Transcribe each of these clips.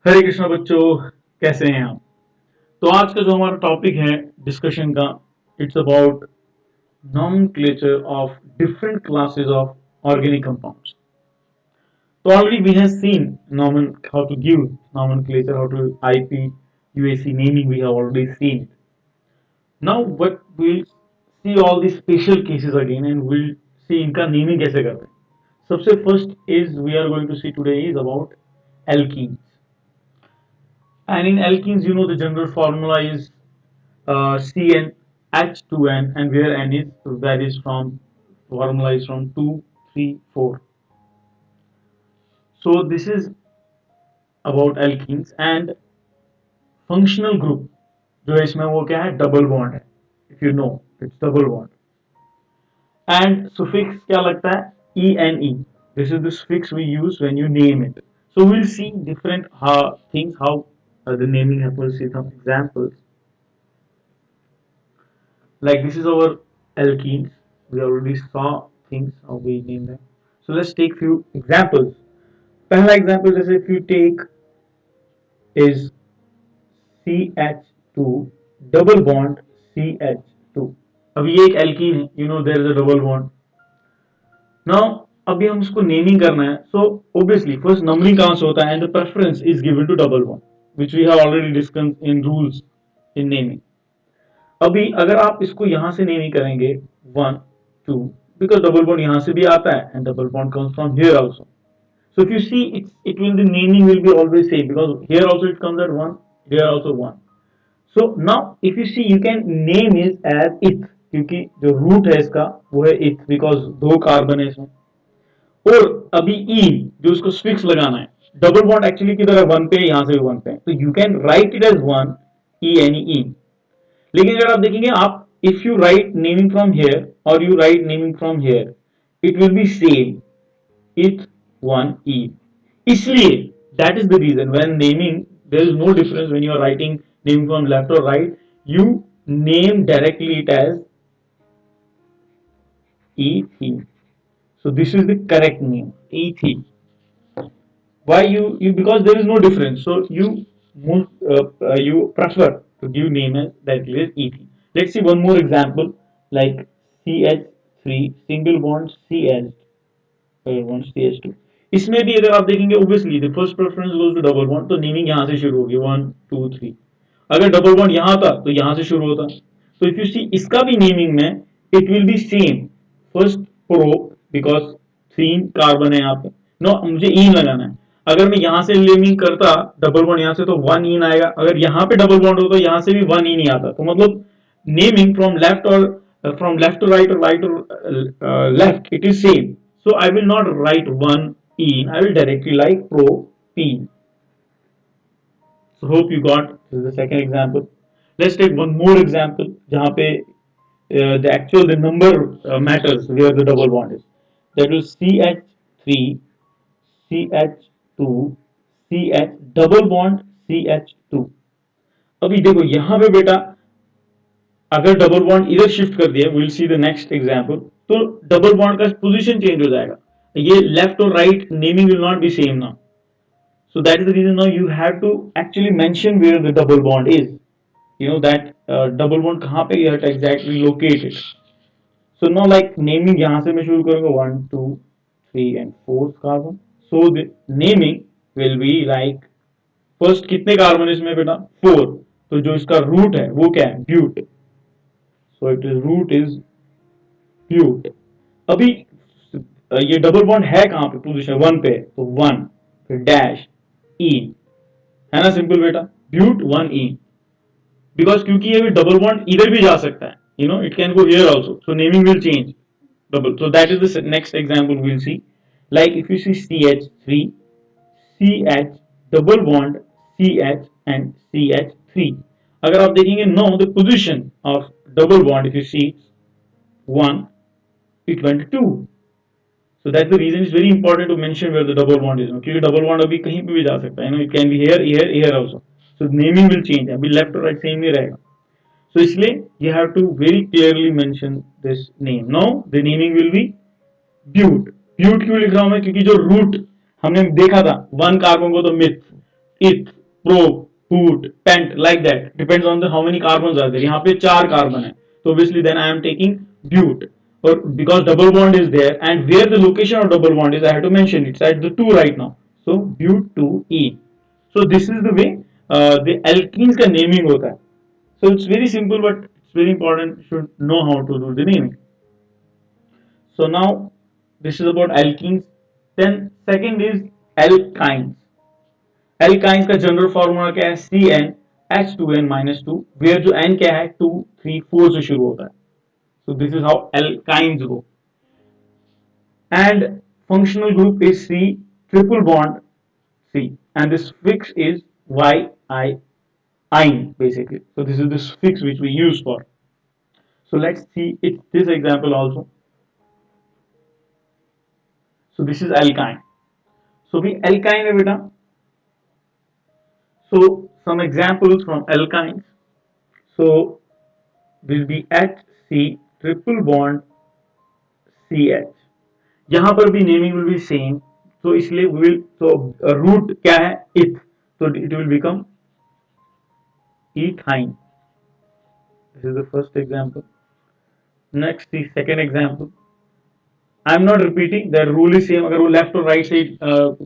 हरे कृष्णा बच्चों, कैसे हैं आप। तो आज का जो हमारा टॉपिक है डिस्कशन का, it's about nomenclature of different classes of organic compounds. So already we have seen how to give nomenclature, how to IP, UAC naming we have already seen. Now but we'll see all these special cases again and we'll see इनका naming कैसे करते हैं. सबसे first is we are going to see today is about alkenes. And in alkenes, you know the general formula is CnH2n, and where n is varies from formula is from 2, 3, 4. So this is about alkenes and functional group जो है इसमें वो क्या है, double bond है. If you know it's double bond. And suffix क्या लगता है, E N E. This is the suffix we use when you name it. So we'll see different things how the naming happens. See some examples. Like this is our alkenes. We already saw things how we name them. So let's take few examples. पहला example जैसे if you take is CH2 double bond CH2. अब ये एक alkene है, you know there is a double bond. Now अभी हम उसको naming करना है. So obviously first numbering कहाँ से होता है, and the preference is given to double bond, which we have already discussed in rules in naming. अभी अगर आप इसको यहां से नेमिंग करेंगे 1 2, because double bond यहां से भी आता है and double bond comes from here also. So if you see it will the naming will be always same because here also it comes at 1, here also 1. So now if you see you can name it as eth, क्योंकि जो root है इसका वो है eth because दो carbon है इसमें. और अभी e जो उसको स्फिक्स लगाना है, डबल बॉन्ड एक्चुअली किधर है, 1 पे, यहां से भी 1 पे, तो you can write it as 1 e N E. लेकिन अगर आप देखेंगे आप, if you write naming from here और you write naming from here, it will be same, it 1 e. इसलिए that is the reason when naming there is no difference when you are writing naming from left और right, you name directly it as e3. So this is the correct name, e3. Why you because there is no difference, so you prefer to give name as directly as eth. Let's see one more example, like ch3 single bond ch bond ch2. इसमें भी अगर आप देखेंगे obviously the first preference goes to double bond, तो naming यहां से शुरू होगी 1 2 3. अगर डबल बॉन्ड यहां था तो यहां से शुरू होता. तो इफ यू सी इसका भी नेमिंग में it will be same, first pro because 3 carbon है यहाँ पे. नो मुझे इन लगाना है. अगर मैं यहां से नेमिंग करता डबल बॉन्ड यहां से तो 1 इन आएगा. अगर यहां पे डबल बॉन्ड होता तो यहां से भी 1 इन ही आता. तो मतलब नेमिंग फ्रॉम लेफ्ट और from left to right or right to left it is same. So I will not write 1 in, I will directly like pro p. So hope you got. This is the second example. Let's take one more example जहाँ पे the number matters where the double bond is. That is CH3 CH2 CH double bond CH2. अभी देखो यहाँ पे बेटा अगर double bond इधर shift कर दिया, will see the next example, तो डबल बॉन्ड का पोजीशन चेंज हो जाएगा. ये लेफ्ट और right naming will not be same now. So that is the reason now you have to actually mention where the double bond is. You know that double bond कहाँ पे है exactly located. So now like naming यहाँ से मैं शुरू करूँगा 1 2 3 and 4 carbon. So the naming will be like first कितने carbon इसमें बेटा 4. तो जो इसका रूट है वो क्या है, ब्यूट. So it is root is ब्यूट. अभी ये डबल बॉन्ड है कहाँ पे, पोजीशन 1 पे, तो 1 फिर डैश ई, है ना, सिंपल बेटा, ब्यूट 1 ई. बिकॉज क्योंकि ये डबल बॉन्ड इधर भी जा सकता है, you know it can go here also, so naming will change double. So that is the next example we will see. Like if you see CH3 CH double bond CH and CH3. अगर आप देखेंगे know the position of double bond, if you see 1 it went 2. So that's the reason it's very important to mention where the double bond is. क्योंकि double bond अभी कहीं पे भी जा सकता है, you know it can be here, here, here also. So naming will change. अभी left और right same ही रहेगा. So इसलिए you have to very clearly mention this name. Now the naming will be ब्यूट. ब्यूट क्यों लिख रहा हूं मैं, क्योंकि जो रूट हमने देखा था 1 कार्बन को तो myth, ith, prop, put, pent, like that. Depends on the how many carbons are there. यहाँ पे 4 कार्बन है, तो obviously then I am taking but. Or because double bond is there, and where the location of double bond is, I have to mention it's at the 2 right now. So but 2 ene. So this is the way the alkenes का naming होता है. So it's very simple, but it's very important. You should know how to do the naming. So now this is about alkenes. Then second is alkynes. Alkynes का general formula क्या है? CnH2n-2, where जो n क्या है? 2, 3, 4 से शुरू होता है. So this is how alkynes go. And functional group is C, triple bond C, and this suffix is Ine basically. So this is the suffix which we use for. So let's see it this example also. So this is alkyne. So we alkyne है बेटा. So some examples from alkynes. So will be HC triple bond CH. यहाँ पर भी naming will be same, तो इसलिए will तो root क्या है? इथ, तो it will become ethyne. This is the first example. Next the second example. I am not repeating, the rule is same. अगर वो लेफ्ट और राइट साइड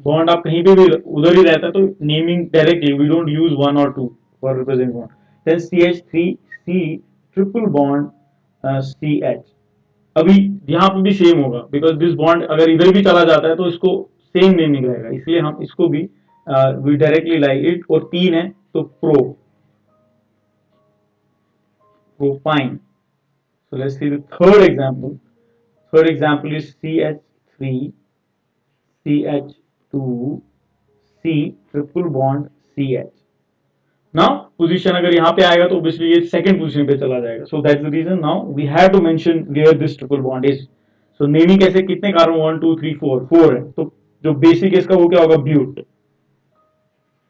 बॉन्ड आप कहीं पे भी उधर ही रहता है तो naming directly we don't use 1 और 2 for represent bond. Then CH3C triple bond CH. अभी यहाँ पे भी सेम होगा, बिकॉज दिस बॉन्ड अगर इधर भी चला जाता है तो इसको सेम नेमिंग रहेगा, इसलिए हम इसको भी वी डायरेक्टली लाइक इट. और 3 है तो propyne. So let's see the third example. Third example is CH3 CH2 C triple bond CH. Now position अगर यहाँ पे आएगा तो ऑब्वियसली ये सेकंड पोजीशन पे चला जाएगा. So that's the reason now we have to mention where this triple bond is. So naming कैसे? कितने कार्बन? 1 2 3 4 4 है, तो जो बेसिक इसका वो क्या होगा? But.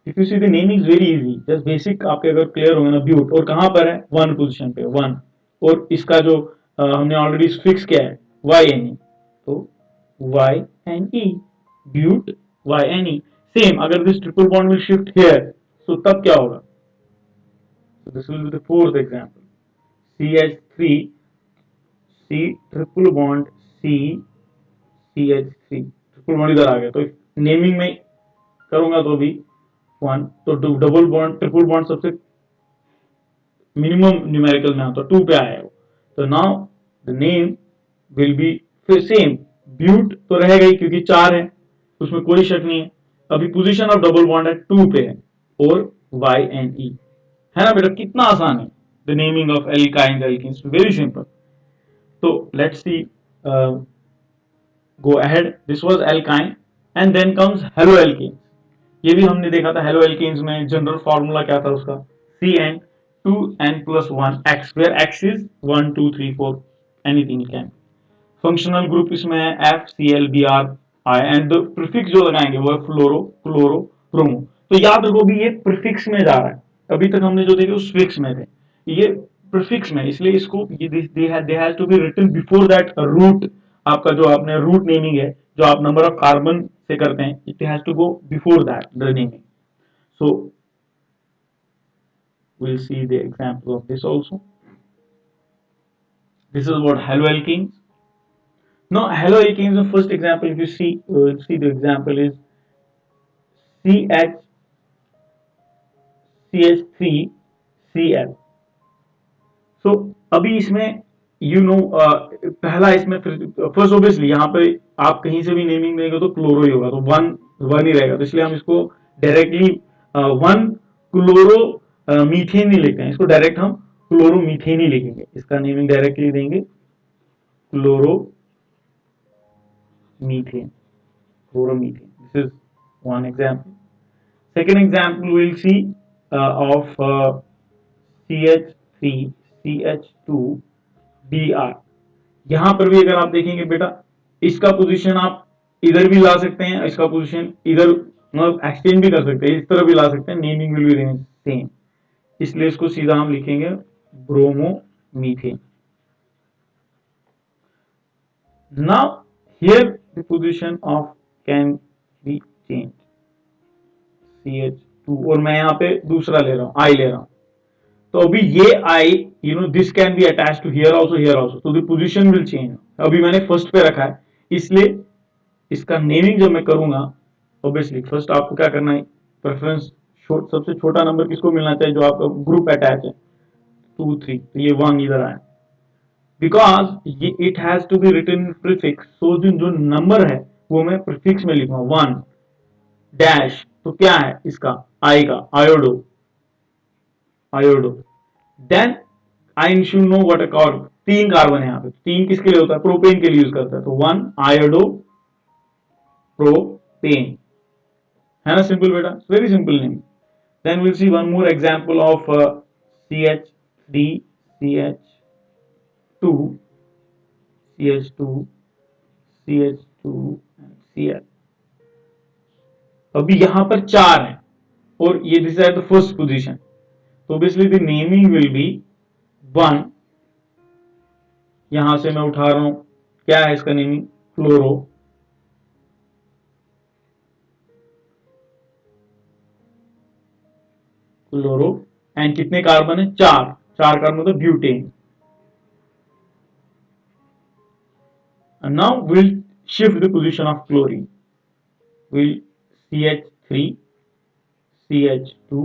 If you see the naming is very easy, just basic आपके अगर क्लियर होगा ना, ब्यूट. और कहां पर है? 1 पोजीशन पे 1. और इसका जो हमने ऑलरेडी फिक्स किया है YNE, तो YNE ब्यूट YNE. सेम अगर this triple bond will shift here, so तब क्या होगा? So this will be the fourth example. CH3 C triple bond C CH3 triple bond इधर आ गया, तो नेमिंग में करूंगा तो भी 1, तो डबल बॉन्ड ट्रिपल बॉन्ड सबसे मिनिमम न्यूमेरिकल में आता है 2 पे आया है. तो now the name will be फिर सेम. ब्यूट तो रहेगा ही क्योंकि 4 है, उसमें कोई शक नहीं है. अभी पोजीशन ऑफ डबल बॉन्ड है 2 पे है, और YNE है ना बेटा. कितना आसान है the naming of alkynes alkenes, very simple. तो let's see go ahead. This was alkyne and then comes halo alkenes. ये भी हमने देखा था हेलो एल्कीन्स में जनरल फार्मूला क्या था उसका? CN2n+1x, where x is 1 2 3 4 anything can. Functional group इसमें है FClBrI, एंड द प्रीफिक्स जो लगाएंगे वो है फ्लोरो क्लोरो ब्रोमो. तो याद रखो भी ये प्रीफिक्स में जा रहा है. अभी तक हमने जो देखे उस फिक्स में थे, ये प्रीफिक्स में, इसलिए इसको they has to be written before that root. आपका जो आपने रूट नेमिंग है जो आप नंबर ऑफ कार्बन से करते हैं, it has to go before that the naming. So we'll see the example of this also. This is what haloalkenes. Now haloalkenes, the first example if you see the example is CH3CL. सो अभी इसमें you know पहला इसमें first obviously यहाँ पे आप कहीं से भी नेमिंग देंगे तो क्लोरो ही होगा, तो 1 ही रहेगा. तो इसलिए हम इसको डायरेक्टली 1 क्लोरो मीथेन नहीं लिखते हैं, इसको डायरेक्ट हम क्लोरो मीथेन ही लिखेंगे. इसका नेमिंग डायरेक्टली देंगे chloro methane, chloromethane. This is one example. Second example we'll see of CH3 CH2Br. यहां पर भी अगर आप देखेंगे बेटा, इसका पोजीशन आप इधर भी ला सकते हैं, इसका पोजीशन इधर मतलब एक्सचेंज भी कर सकते हैं, इस तरह भी ला सकते हैं. नेमिंग विल बी सेम, इसलिए इसको सीधा हम लिखेंगे bromomethane. Now here the position of can be change. CH 2 और मैं यहाँ पे दूसरा ले रहा हूँ, I ले रहा हूँ। तो अभी ये I, you know, this can be attached to here also, so the position will change. अभी मैंने फर्स्ट पे रखा है, इसलिए इसका नेमिंग जब मैं करूंगा, ऑब्वियसली फर्स्ट आपको क्या करना है, प्रेफरेंस सबसे छोटा नंबर किसको मिलना चाहिए, जो आपका ग्रुप अटैच है, 2 3, तो ये 1 इधर आया, बिकॉज ये it has to be written in prefix, so जो नंबर है वो मैं प्रीफिक्स में लिखूंगा 1 डैश, तो क्या है इसका आएगा iodo, iodo. Then I should know what a carbon, 3 carbon है यहाँ पे, 3 किसके लिए होता है, प्रोपेन के लिए यूज करता है, तो 1 आयोडो प्रोपेन, है ना, सिंपल बेटा, very simple name. Then will see one more example of CH3 CH2 CH2 CH2 Cl। अभी यहां पर 4 है और ये this is the first position, तो obviously the naming will be 1, यहां से मैं उठा रहा हूं, क्या है इसका नेमिंग, फ्लोरो, फ्लोरो, एंड कितने कार्बन है, 4 कार्बन मतलब butane. And now we'll shift the position of chlorine. We'll CH3 CH2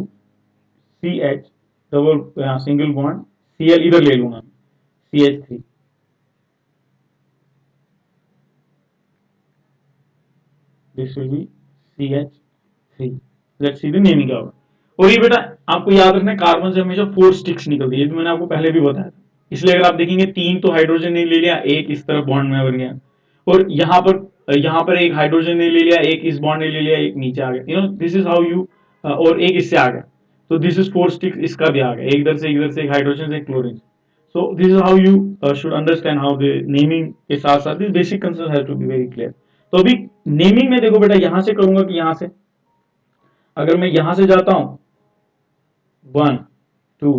CH double single bond, Cl इधर ले लूंगा, CH3, this will be CH3। Let's see the naming क्या होगा। और ये बेटा आपको याद रखना है, कार्बन से हमेशा 4 स्टिक्स निकलती है, ये तो मैंने आपको पहले भी बताया था, इसलिए अगर आप देखेंगे 3 तो हाइड्रोजन ने ले लिया, एक इस तरफ बॉन्ड में बन गया, और यहाँ पर एक हाइड्रोजन ने ले लिया, एक इस बॉन्ड ने ले लिया, एक नीचे आ गया, you know this is how you, और एक इससे आ गया, तो दिस इज 4 स्टिक्स, इसका भी आ गया, एक इधर से एक हाइड्रोजन से एक chlorine. So this is how you should understand how the naming के साथ साथ this basic concept has to be very clear. तो अभी नेमिंग में देखो बेटा, यहां से करूंगा कि यहां से, अगर मैं यहां से जाता हूं 1 2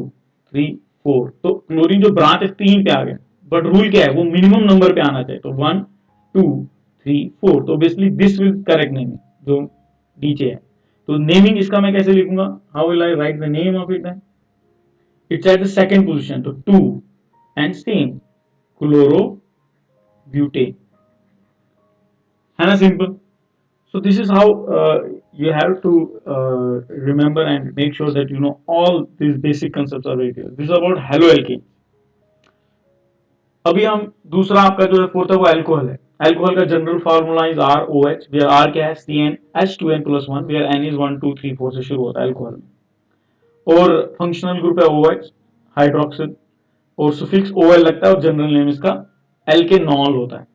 3 4, तो क्लोरीन जो ब्रांच है 3 पे आ गया, बट रूल क्या है, वो मिनिमम नंबर पे आना चाहिए, तो 1 2 3 4, तो basically this will correct naming जो नीचे है। तो नेमिंग इसका मैं कैसे लिखूंगा, how will I right the name of it, it's at the second position, तो 2 एंड सेम क्लोरो ब्यूटेन, है ना, simple. So this is how you have to remember and make sure that you know all these basic concepts are very clear. This is about haloalkane। अभी हम दूसरा आपका जो है fourth है वो अल्कोहल है। अल्कोहल का general formula is ROH, where R क्या है, CnH2n+1, वेयर N इज 1 2 3 4 से शुरू होता है अल्कोहल में, और फंक्शनल ग्रुप है OH हाइड्रोक्सिल, और सुफिक्स OL लगता है, और जनरल नेम इसका एल्केनॉल होता है।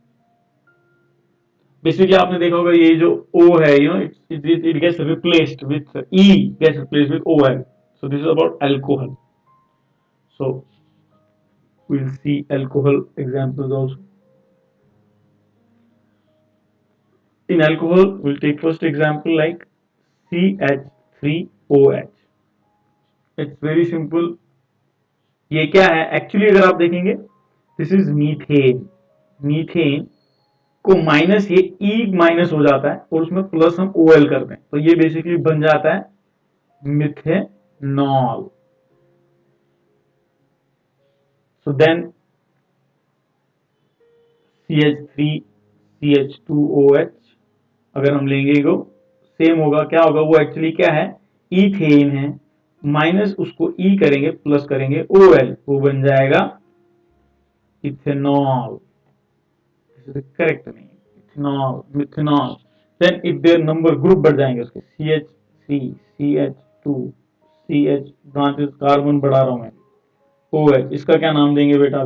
बेसिकली आपने देखा होगा ये जो O है, you know it gets replaced with E, gets replaced with OL, so this is about alcohol। So we'll see alcohol examples also। In alcohol we'll take first example like CH3OH। it's very simple। ये क्या है actually, अगर आप देखेंगे this is methane, methane को minus, ये E minus हो जाता है और उसमें प्लस हम OL करते हैं, तो ये बेसिकली बन जाता है methanol. so then CH3 CH2OH अगर हम लेंगे तो सेम होगा, क्या होगा, वो एक्चुअली क्या है, इथेन है, माइनस उसको E करेंगे, प्लस करेंगे OL, वो बन जाएगा इथेनॉल। करेक्ट नहीं, ethanol, methanol. Then if there number group बढ़ जाएंगे उसके, CH3 CH2 CH, branches carbon बढ़ा रहा हूं मैं, OH, इसका क्या नाम देंगे बेटा,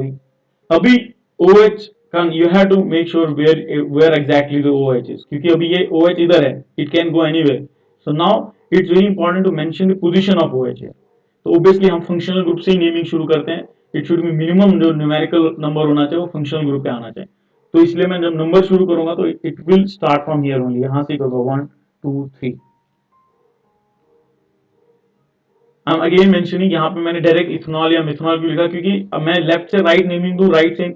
अभी OH का you have to make sure where exactly the OH is, क्योंकि अभी ये OH इधर है, it can go anywhere, so now it's very important to mention the position of OH है। तो ऑब्वियसली हम फंक्शनल ग्रुप से ही नेमिंग शुरू करते हैं, इट शुड बी मिनिमम जो न्यूमेरिकल नंबर होना चाहिए वो फंक्शनल ग्रुप पे आना चाहिए, तो इसलिए मैं जब नंबर शुरू करूंगा तो it will start from here only, यहां से करूंगा 1 2 3। I'm again mentioning, यहाँ पे मैंने डायरेक्ट इथेनॉल या मिथेनॉल क्यों लिखा, क्योंकि मैं लेफ्ट से राइट नेमिंग दूं, राइट से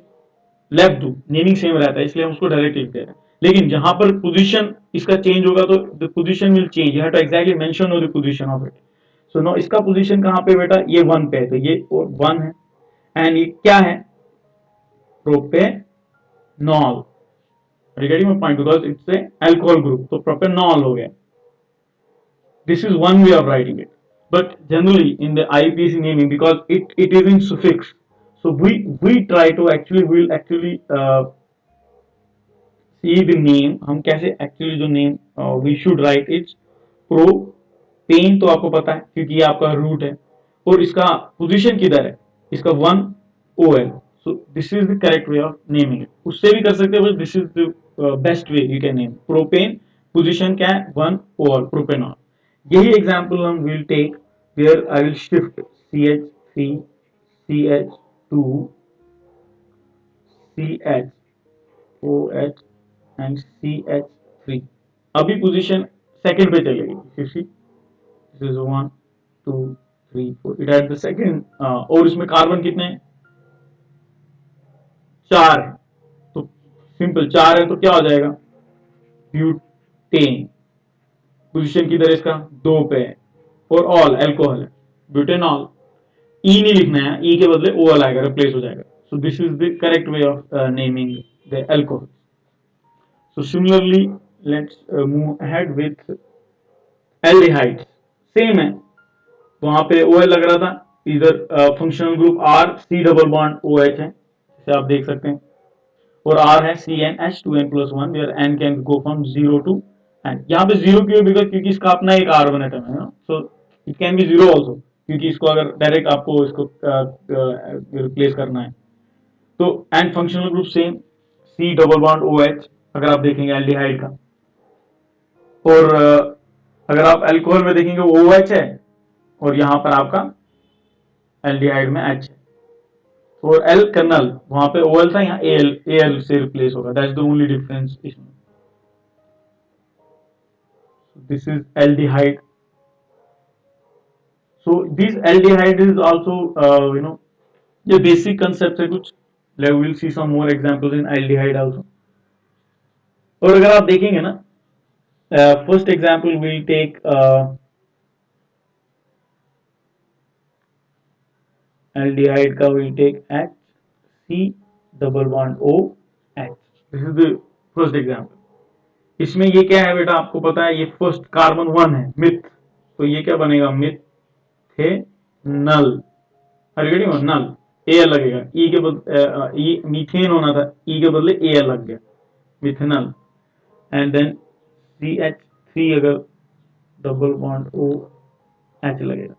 लेफ्ट दूं, नेमिंग सेम रहता है, इसलिए हम उसको डायरेक्ट लिखते हैं। लेकिन जहां पर पोजीशन इसका चेंज होगा तो the position will change, you have to exactly mention the position of it. So no इसका पोजीशन कहां पे बेटा, ये 1 पे है, तो ये 1 है। एंड ये क्या है, propanol. Regarding my point, because it's a alcohol group, तो प्रोपेनॉल हो गया। This is one way of writing it, but generally in the IPC naming, because it is in suffix, so we try to actually will actually see the name, हम कैसे actually जो name we should write it propane, तो आपको पता है क्योंकि ये आपका रूट है, और इसका पोजीशन किधर है, इसका 1 OL, so this is the correct way of naming it। उससे भी कर सकते हैं, but this is the best way you can name propane. Position क्या है, 1 OL, प्रोपेनॉल। यही एग्जाम्पल हम will take where I will shift CH3 CH2 CHOH and CH3। अभी पोजीशन सेकंड पे चलेगी, this is 1 2 3 4, it had the second, और इसमें carbon कितने हैं, 4 है, तो सिंपल 4 है तो क्या हो जाएगा, ब्यूटेन। पोजीशन किधर है इसका, 2 पे है, और ऑल अल्कोहल है, ब्यूटेनॉल। ई नहीं लिखना है, ई के बदले ओएल आएगा, रिप्लेस हो जाएगा। So this is the correct way of naming the alcohol. So similarly let's move ahead with aldehyde. Same है, वहां पे ओएल लग रहा था, इधर functional group R C double bond OH है, जैसे आप देख सकते हैं, और आर है CnH2n+1 where n can go from 0 to n। यहाँ पे 0 क्यों, बिकॉज क्योंकि इसका अपना एक कार्बन एटम है, so it can be 0 also, क्योंकि इसको अगर डायरेक्ट आपको इसको रिप्लेस करना है तो। And functional group same, C double bond OH अगर आप देखेंगे एल्डिहाइड का, और अगर आप अल्कोहल में देखेंगे वो OH है, और यहां पर आपका एल्डिहाइड में H है, और L कर्नल, वहां पे OL था, यहाँ AL से रिप्लेस होगा, दैट्स द ओनली डिफरेंस इसमें। This is aldehyde. So this aldehyde is also ये basic concepts है कुछ, like we'll see some more examples in aldehyde also। और अगर आप देखेंगे ना, first example we'll take aldehyde का we'll take H C double bond O H, this is the first example। इसमें ये क्या है बेटा, आपको पता है, ये फर्स्ट कार्बन 1 है, मिथ, तो ये क्या बनेगा, मिथेनल। नल एल लगेगा, ई के बदले मीथेन होना था, ई के बदले एल लग गया, मिथेनल। एंड देन CH3 अगर डबल बॉन्ड OH लगेगा।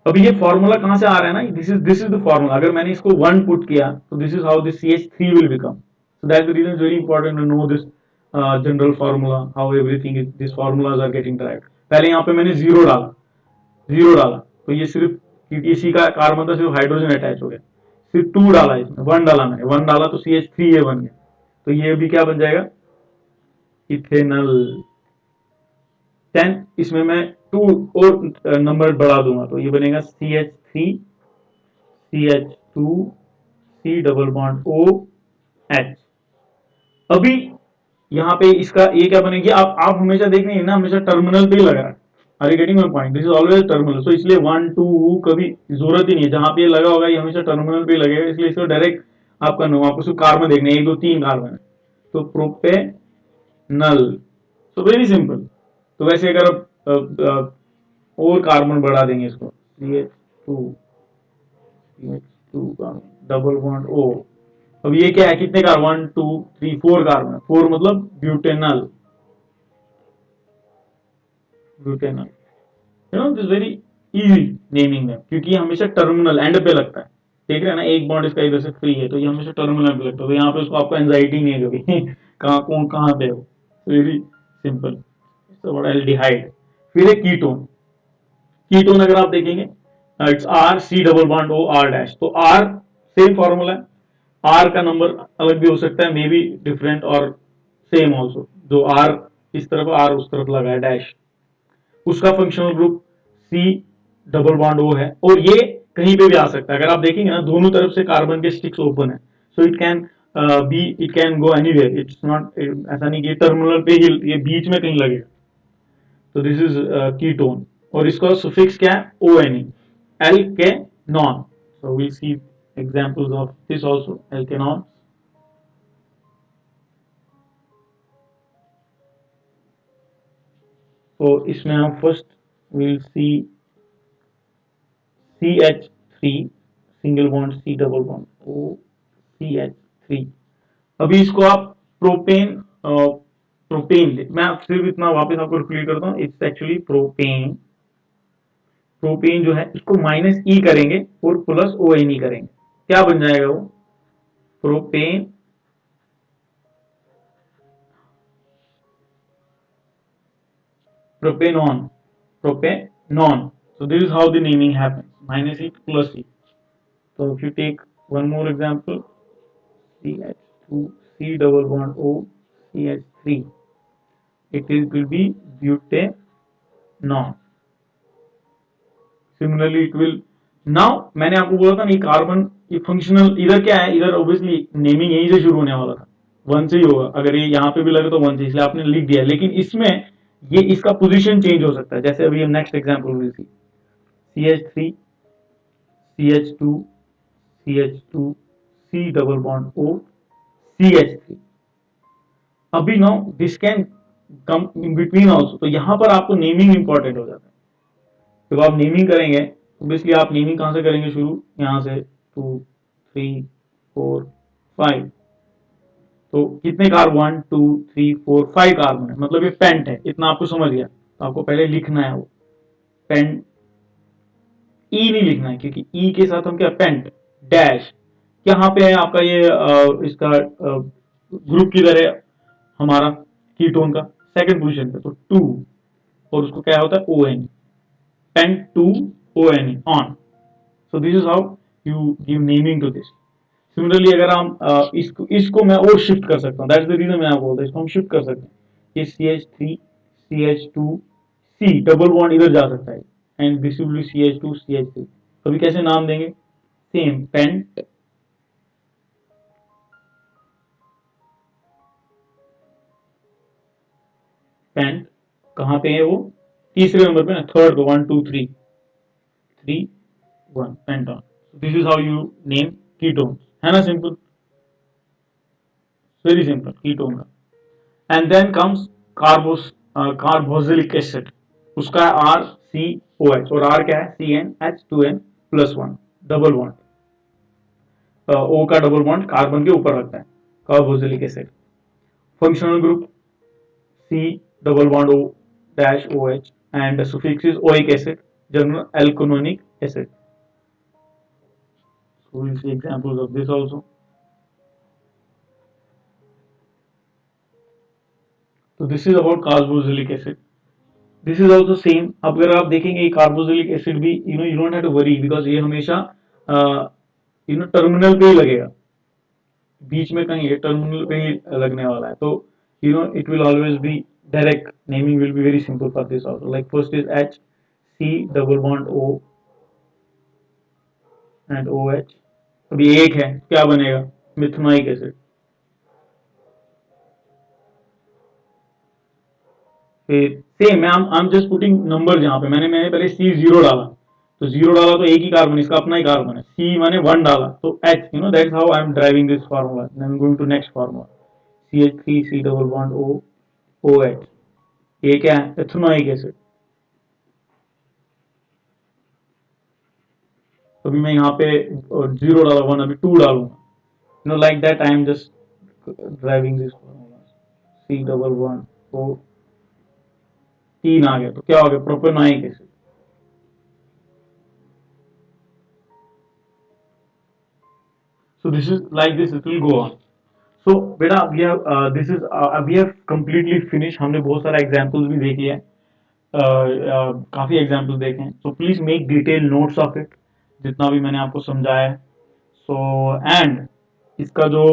अभी ये फॉर्मूला कहां से आ रहा है ना, दिस इज द फॉर्मूला, अगर मैंने इसको 1 पुट किया तो this is how this CH3 will become. So that's the reason, it's very important to know this general formula, how everything is, this formulas are getting derived. पहले यहाँ पे मैंने zero डाला, तो ये सिर्फ क्योंकि इसी का कार्बन था, सिर्फ हाइड्रोजन अटैच हो गया, फिर 2 डाला, इसमें 1 डाला, मैंने 1 डाला तो CH3 बन गया, तो ये भी क्या बन जाएगा, इथेनल। 10 इसमें मैं 2 और नंबर बढ़ा दूंगा, तो ये बनेगा CH3 CH2 C double bond OH। अभी यहाँ पे इसका ये क्या बनेगी, आप हमेशा देख रहे हैं ना, हमेशा टर्मिनल पे ही लगा है, are you getting my point, this is always terminal. So इसलिए 1 2 कभी जरूरत ही नहीं है, जहां पे ये लगा होगा ये हमेशा टर्मिनल पे लगेगा, इसलिए इसको डायरेक्ट आपका नो, आपको सिर्फ कार्बन देखने, 1 2 3 कार्बन है, तो प्रोपेनल। So very simple. तो वैसे अगर आप और कार्बन बढ़ा देंगे इसको, CH2 डबल बॉन्ड O, अब ये क्या है, कितने कार्बन, 1 2 3 4 कार्बन, 4 मतलब butanal, this very easy naming them, क्योंकि हमेशा टर्मिनल एंड पे लगता है, देख रहे हैं ना, एक बॉन्ड इसका इधर से फ्री है, तो ये हमेशा टर्मिनल पे लगता है, तो यहाँ पे उसको आपको एंजाइटी नहीं है कभी कहाँ कौन कहाँ पे हो, वेरी सिंपल। एल्डिहाइड। फिर एक कीटोन, कीटोन अगर आप देखेंगे it's R C double bond O R dash, तो R सेम फॉर्मूला है, R का नंबर अलग भी हो सकता है, मे बी डिफरेंट और सेम ऑल्सो, जो R इस तरफ R उस तरफ लगा है डैश, उसका functional group C double bond O है, और ये कहीं पे भी आ सकता है, अगर आप देखेंगे ना दोनों तरफ से कार्बन के स्टिक्स ओपन है, so it can be it can go anywhere, it's not, ऐसा नहीं कि टर्मिनल पे ही ये बीच में कहीं लगेगा। तो दिस इज कीटोन, और इसका सुफिक्स क्या है, O N E, alkanone. So we see examples of this also, alkanone. तो इसमें हम first will see C H three, single bond C double bond O, C H three. अभी इसको आप propane, propane, मैं सिर्फ इतना वापस आपको रिपीट करता हूँ, इट्स एक्चुअली प्रोपेन। प्रोपेन जो है इसको माइनस ई करेंगे और प्लस ओ एन ई करेंगे, क्या बन जाएगा वो, propane, propanone, propanone. So this is how the naming happens, minus E plus E. So if you take one more example, CH2 C double bond O CH3, will be butanol. Similarly it will, now मैंने आपको बोला था ना, ये carbon, ये functional इधर क्या है, इधर ऑब्वियसली नेमिंग यहीं से शुरू होने वाला था, वन से ही होगा, अगर ये यहाँ पे भी लगे तो वन से, इसलिए आपने लिख दिया, लेकिन इसमें ये इसका पोजीशन चेंज हो सकता है, जैसे अभी हम next example will see, CH3 CH2 CH2 C double bond O CH3। अभी now this can come in between also, तो यहां पर आपको नेमिंग इंपॉर्टेंट हो जाता है। जब आप नेमिंग करेंगे, ऑब्वियसली आप नेमिंग कहां से करेंगे शुरू, यहां से 2 3 4 5, तो कितने कार्बन, 1 2 3 4 5 कार्बन है, मतलब ये पेंट है, इतना आपको समझ गया, तो आपको पहले लिखना है वो पेंट, ई नहीं लिखना है, क्योंकि ई के साथ हम क्या, पेंट डैश, यहाँ पे है आपका ये इसका ग्रुप किधर है हमारा, कीटोन का सेकंड पोजीशन पे, तो 2, और उसको क्या होता है, O N, pen two O N on. So this is how you give naming to this. Similarly अगर हम इसको मैं और शिफ्ट कर सकता हूँ, दैट्स द रीजन मैं आपको बोलता हूँ, इसको हम शिफ्ट कर सकते हैं, ये CH3 CH2 C double bond इधर जा सकता है, and this will be CH2 CH3। अभी कैसे नाम देंगे, सेम पेंट, पेंट कहाँ पे है वो, तीसरे नंबर पे ना, थर्ड पे, 1 2 3 3 1 pentanone. This is how you name ketone, है ना, सिंपल, वेरी सिंपल कीटोन का। And then comes carbos, carboxylic acid, उसका है RCOH, और R क्या है, CnH2n+1 डबल बॉन्ड, O का डबल बॉन्ड कार्बन के ऊपर रखता है, carboxylic acid. Functional group C double bond O dash OH, and the suffix is oic acid, general alkanonic acid. So we'll see examples of this also. So this is about carboxylic acid. This is also same. अब अगर आप देखेंगे ये carboxylic acid भी, you don't have to worry, because ये हमेशा terminal पे ही लगेगा, बीच में कहीं टर्मिनल पे ही लगने वाला है, तो it will always be direct, naming will be very simple for this also, like first is H C double bond O and OH, अभी एक है, क्या बनेगा, मिथनोइक एसिड। फिर same, I am just putting number, जहां पे मैंने पहले C0 डाला, तो जीरो डाला तो एक ही कार्बन, इसका अपना ही कार्बन है, C मैंने 1 डाला तो H, that's how I am driving this formula, I am going to next formula, CH3 C double bond O OH, ये क्या है, इथेनोइक एसिड। अभी मैं यहाँ पे 0 डाला, 1, अभी 2 डालूंगा, like that I am just driving this formula, C double bond O, 3 आ गया, तो क्या हो गया, propanoic acid. So this is like this, it will go on. So बेटा we have this is we have completely finished, हमने बहुत सारा examples भी देख लिया है, काफी एग्जांपल्स देखे हैं, so please make detailed notes of it, जितना भी मैंने आपको समझाया है। so and इसका जो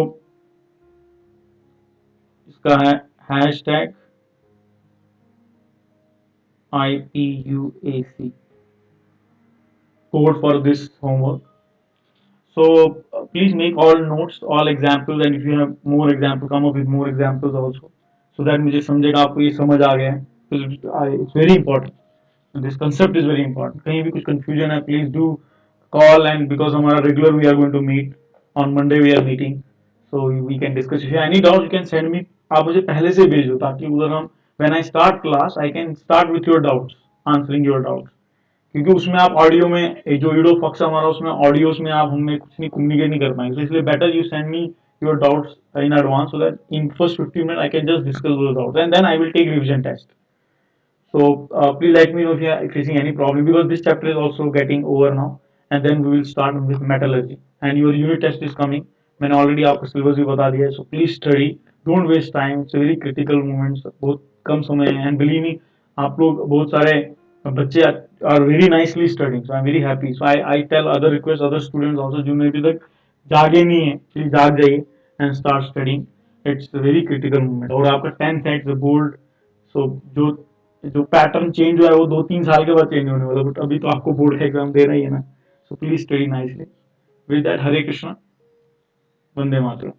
इसका है hashtag IPUAC code for this homework. So please make all notes, all examples, and if you have more example, come up with more examples also, so that मुझे समझेगा आपको ये समझ आ गया है. It's very important. This concept is very important. कहीं भी कुछ confusion है, please do call, and because हमारा regular we are going to meet on Monday, we are meeting, so we can discuss. If you have any doubts, you can send me. आप मुझे पहले से भेज दो ताकि उधर हम when I start class, I can start with your doubts, answering your doubts. क्योंकि उसमें आप ऑडियो में जो वीडियो फक्स हमारा उसमें ऑडियोस में आप हमें कुछ नहीं कम्युनिकेट नहीं कर पाएंगे, तो इसलिए better you send me your doubts in advance so that in first 15 minute I can just discuss those doubts and then I will take revision test. So please let me know if you are facing any problem, because this chapter is also getting over now, and then we will start with metallurgy and your unit test is coming. मैंने already आपको syllabus भी बता दिया है, so please study, don't waste time, it's very critical moments, बहुत कम समय है, एंड बिलीव मी आप लोग बहुत सारे बच्चे are very nicely studying, so I am very happy. So I tell other request other students also जो अभी तक जागे नहीं है, प्लीज जाग जाइए and start studying. It's very critical moment. और आपका 10th है, इट्स बोर्ड, सो जो जो पैटर्न चेंज हुआ है वो 2-3 साल के बाद चेंज होने वाला, बट अभी तो आपको बोर्ड का एग्जाम देना ही है ना. सो please study nicely. With that, Hare Krishna, Vande Mataram.